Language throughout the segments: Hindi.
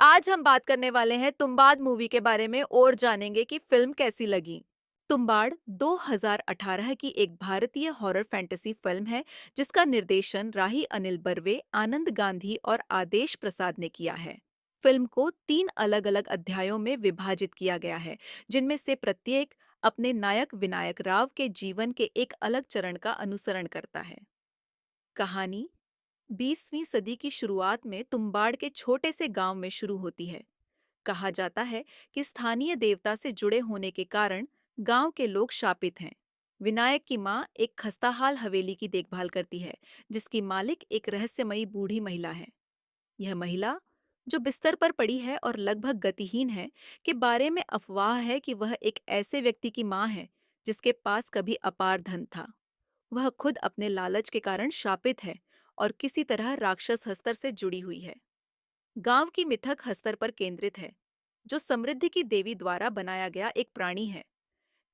आज हम बात करने वाले हैं तुम्बाड़ मूवी के बारे में और जानेंगे कि फिल्म कैसी लगी। तुम्बाड़ 2018 की एक भारतीय हॉरर फैंटेसी फिल्म है जिसका निर्देशन राही अनिल बर्वे, आनंद गांधी और आदेश प्रसाद ने किया है। फिल्म को 3 अलग-अलग अध्यायों में विभाजित किया गया है, जिनमें से प्रत्येक अपने नायक विनायक राव के जीवन के एक अलग चरण का अनुसरण करता है। कहानी 20वीं सदी की शुरुआत में तुम्बाड़ के छोटे से गांव में शुरू होती है। कहा जाता है कि स्थानीय देवता से जुड़े होने के कारण गांव के लोग शापित हैं। विनायक की मां एक खस्ताहाल हवेली की देखभाल करती है, जिसकी मालिक एक रहस्यमयी बूढ़ी महिला है। यह महिला, जो बिस्तर पर पड़ी है और लगभग गतिहीन है, के बारे में अफवाह है कि वह एक ऐसे व्यक्ति की मां है जिसके पास कभी अपार धन था। वह खुद अपने लालच के कारण शापित है और किसी तरह राक्षस हस्तर से जुड़ी हुई है। गांव की मिथक हस्तर पर केंद्रित है, जो समृद्धि की देवी द्वारा बनाया गया एक प्राणी है,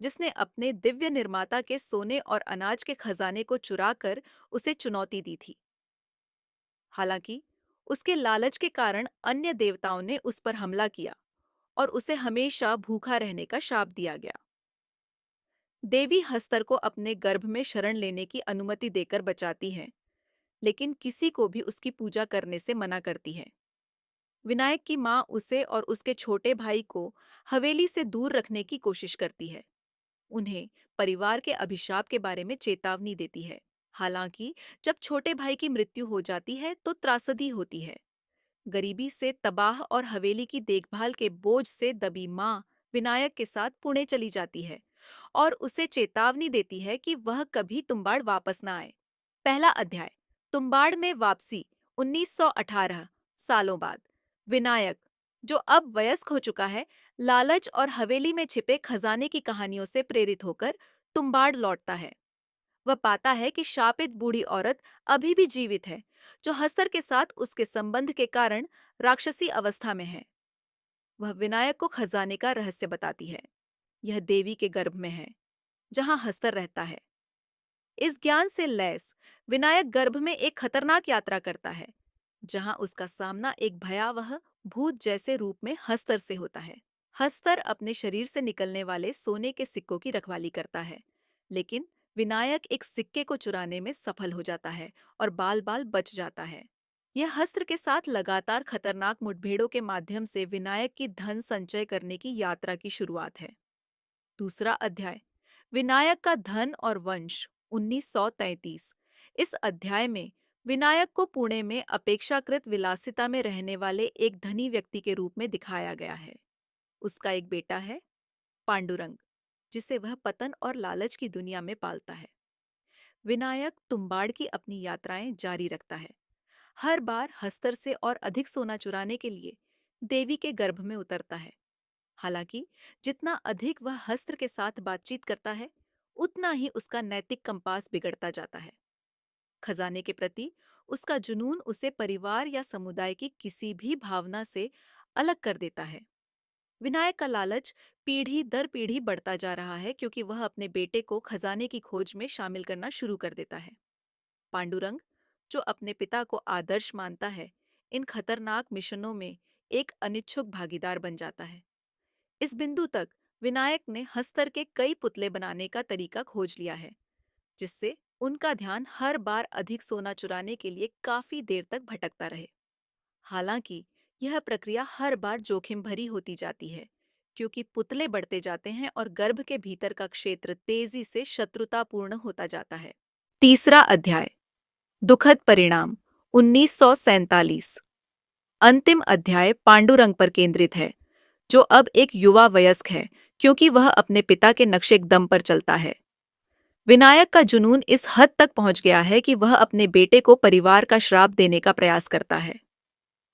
जिसने अपने दिव्य निर्माता के सोने और अनाज के खजाने को चुराकर उसे चुनौती दी थी। हालांकि उसके लालच के कारण अन्य देवताओं ने उस पर हमला किया और उसे हमेशा भूखा रहने का शाप दिया गया। देवी हस्तर को अपने गर्भ में शरण लेने की अनुमति देकर बचाती है, लेकिन किसी को भी उसकी पूजा करने से मना करती है। विनायक की मां उसे और उसके छोटे भाई को हवेली से दूर रखने की कोशिश करती है। उन्हें परिवार के अभिशाप के बारे में चेतावनी देती है। हालांकि जब छोटे भाई की मृत्यु हो जाती है तो त्रासदी होती है। गरीबी से तबाह और हवेली की देखभाल के बोझ से दबी मां विनायक के साथ पुणे चली जाती है और उसे चेतावनी देती है कि वह कभी तुम्बाड़ वापस न आए। पहला अध्याय, तुम्बाड़ में वापसी। 1918 सालों बाद विनायक, जो अब वयस्क हो चुका है, लालच और हवेली में छिपे खजाने की कहानियों से प्रेरित होकर तुम्बाड़ लौटता है। वह पाता है कि शापित बूढ़ी औरत अभी भी जीवित है, जो हस्तर के साथ उसके संबंध के कारण राक्षसी अवस्था में है। वह विनायक को खजाने का रहस्य बताती है। यह देवी के गर्भ में है, जहां हस्तर रहता है। इस ज्ञान से लैस विनायक गर्भ में एक खतरनाक यात्रा करता है, जहां उसका सामना एक भयावह भूत जैसे रूप में हस्तर से होता है। हस्तर अपने शरीर से निकलने वाले सोने के सिक्कों की रखवाली करता है, लेकिन विनायक एक सिक्के को चुराने में सफल हो जाता है और बाल बाल बच जाता है। यह हस्तर के साथ लगातार खतरनाक मुठभेड़ों के माध्यम से विनायक की धन संचय करने की यात्रा की शुरुआत है। दूसरा अध्याय, विनायक का धन और वंश। 1933। इस अध्याय में विनायक को पुणे में अपेक्षाकृत विलासिता में रहने वाले एक धनी व्यक्ति के रूप में दिखाया गया है। उसका एक बेटा है, पांडुरंग, जिसे वह पतन और लालच की दुनिया में पालता है। विनायक तुम्बाड़ की अपनी यात्राएं जारी रखता है, हर बार हस्तर से और अधिक सोना चुराने के लिए देवी के गर्भ में उतरता है। हालांकि जितना अधिक वह हस्त्र के साथ बातचीत करता है, उतना ही उसका नैतिक कंपास बिगड़ता जाता है। खजाने के प्रति उसका जुनून उसे परिवार या समुदाय की किसी भी भावना से अलग कर देता है। विनायक का लालच पीढ़ी दर पीढ़ी बढ़ता जा रहा है, क्योंकि वह अपने बेटे को खजाने की खोज में शामिल करना शुरू कर देता है। पांडुरंग, जो अपने पिता को आदर्श मानता है, इन खतरनाक मिशनों में एक अनिच्छुक भागीदार बन जाता है। इस बिंदु तक विनायक ने हस्तर के कई पुतले बनाने का तरीका खोज लिया है, जिससे उनका ध्यान हर बार अधिक सोना चुराने के लिए काफी देर तक भटकता रहे। हालांकि यह प्रक्रिया हर बार जोखिम भरी होती जाती है, क्योंकि पुतले बढ़ते जाते हैं और गर्भ के भीतर का क्षेत्र तेजी से शत्रुतापूर्ण होता जाता है। तीसरा अध्याय, दुखद परिणाम। 1947। अंतिम अध्याय पांडुरंग पर केंद्रित है, जो अब एक युवा वयस्क है, क्योंकि वह अपने पिता के नक्शे कदम पर चलता है। विनायक का जुनून इस हद तक पहुंच गया है कि वह अपने बेटे को परिवार का श्राप देने का प्रयास करता है।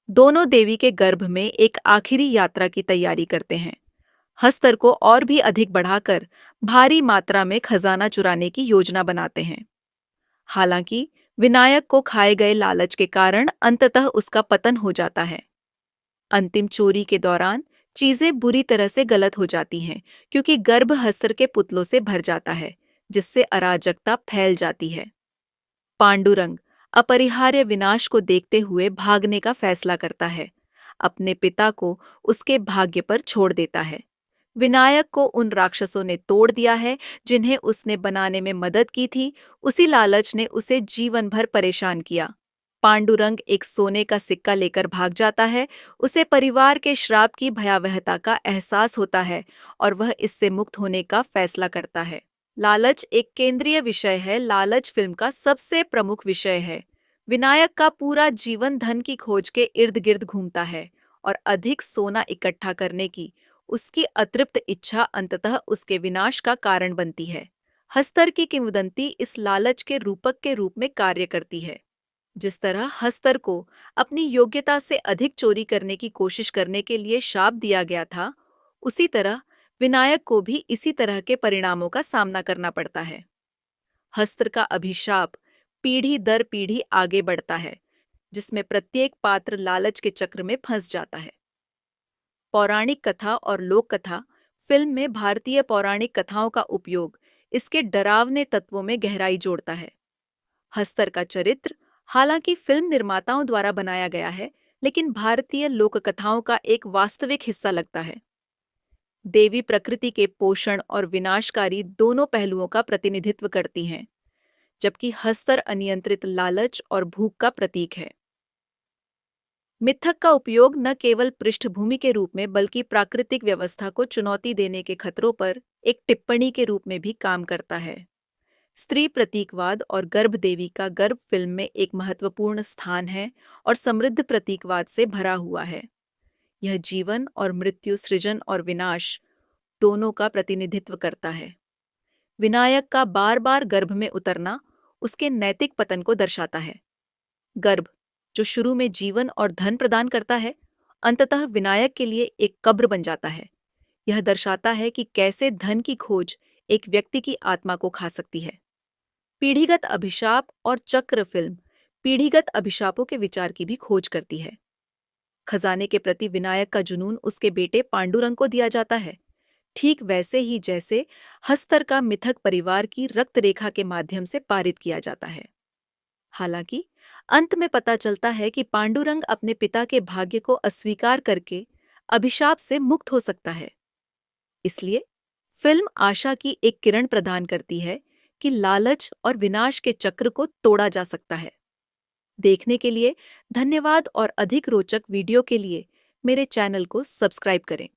दोनों देवी के गर्भ में एक आखिरी यात्रा की तैयारी करते हैं, हस्तर को और भी अधिक बढ़ाकर भारी मात्रा में खजाना चुराने की योजना बनाते हैं। हालांकि विनायक को खाए गए लालच के कारण अंततः उसका पतन हो जाता है। अंतिम चोरी के दौरान चीजें बुरी तरह से गलत हो जाती हैं, क्योंकि गर्भ हस्तर के पुतलों से भर जाता है, जिससे अराजकता फैल जाती है। पांडुरंग अपरिहार्य विनाश को देखते हुए भागने का फैसला करता है। अपने पिता को उसके भाग्य पर छोड़ देता है। विनायक को उन राक्षसों ने तोड़ दिया है जिन्हें उसने बनाने में मदद की थी। उसी लालच ने उसे जीवन भर परेशान किया। पांडुरंग एक सोने का सिक्का लेकर भाग जाता है। उसे परिवार के श्राप की भयावहता का एहसास होता है और वह इससे मुक्त होने का फैसला करता है। लालच एक केंद्रीय विषय है। लालच फिल्म का सबसे प्रमुख विषय है। विनायक का पूरा जीवन धन की खोज के इर्द गिर्द घूमता है और अधिक सोना इकट्ठा करने की उसकी अतृप्त इच्छा अंततः उसके विनाश का कारण बनती है। हस्तर की किंवदंती इस लालच के रूपक के रूप में कार्य करती है। जिस तरह हस्तर को अपनी योग्यता से अधिक चोरी करने की कोशिश करने के लिए शाप दिया गया था, उसी तरह विनायक को भी इसी तरह के परिणामों का सामना करना पड़ता है। हस्तर का अभिशाप पीढ़ी दर पीढ़ी आगे बढ़ता है, जिसमें प्रत्येक पात्र लालच के चक्र में फंस जाता है। पौराणिक कथा और लोक कथा फिल्म में भारतीय पौराणिक कथाओं का उपयोग इसके डरावने तत्वों में गहराई जोड़ता है। हस्तर का चरित्र हालांकि फिल्म निर्माताओं द्वारा बनाया गया है, लेकिन भारतीय लोक कथाओं का एक वास्तविक हिस्सा लगता है। देवी प्रकृति के पोषण और विनाशकारी दोनों पहलुओं का प्रतिनिधित्व करती हैं, जबकि हस्तर अनियंत्रित लालच और भूख का प्रतीक है। मिथक का उपयोग न केवल पृष्ठभूमि के रूप में बल्कि प्राकृतिक व्यवस्था को चुनौती देने के खतरों पर एक टिप्पणी के रूप में भी काम करता है। स्त्री प्रतीकवाद और गर्भ देवी का गर्भ फिल्म में एक महत्वपूर्ण स्थान है और समृद्ध प्रतीकवाद से भरा हुआ है। यह जीवन और मृत्यु, सृजन और विनाश दोनों का प्रतिनिधित्व करता है। विनायक का बार बार गर्भ में उतरना उसके नैतिक पतन को दर्शाता है। गर्भ, जो शुरू में जीवन और धन प्रदान करता है, अंततः विनायक के लिए एक कब्र बन जाता है। यह दर्शाता है कि कैसे धन की खोज एक व्यक्ति की आत्मा को खा सकती है। पीढ़ीगत अभिशाप और चक्र फिल्म पीढ़ीगत अभिशापों के विचार की भी खोज करती है। खजाने के प्रति विनायक का जुनून उसके बेटे पांडुरंग को दिया जाता है, ठीक वैसे ही जैसे हस्तर का मिथक परिवार की रक्त रेखा के माध्यम से पारित किया जाता है। हालांकि अंत में पता चलता है कि पांडुरंग अपने पिता के भाग्य को अस्वीकार करके अभिशाप से मुक्त हो सकता है। इसलिए फिल्म आशा की एक किरण प्रदान करती है कि लालच और विनाश के चक्र को तोड़ा जा सकता है। देखने के लिए धन्यवाद और अधिक रोचक वीडियो के लिए मेरे चैनल को सब्सक्राइब करें।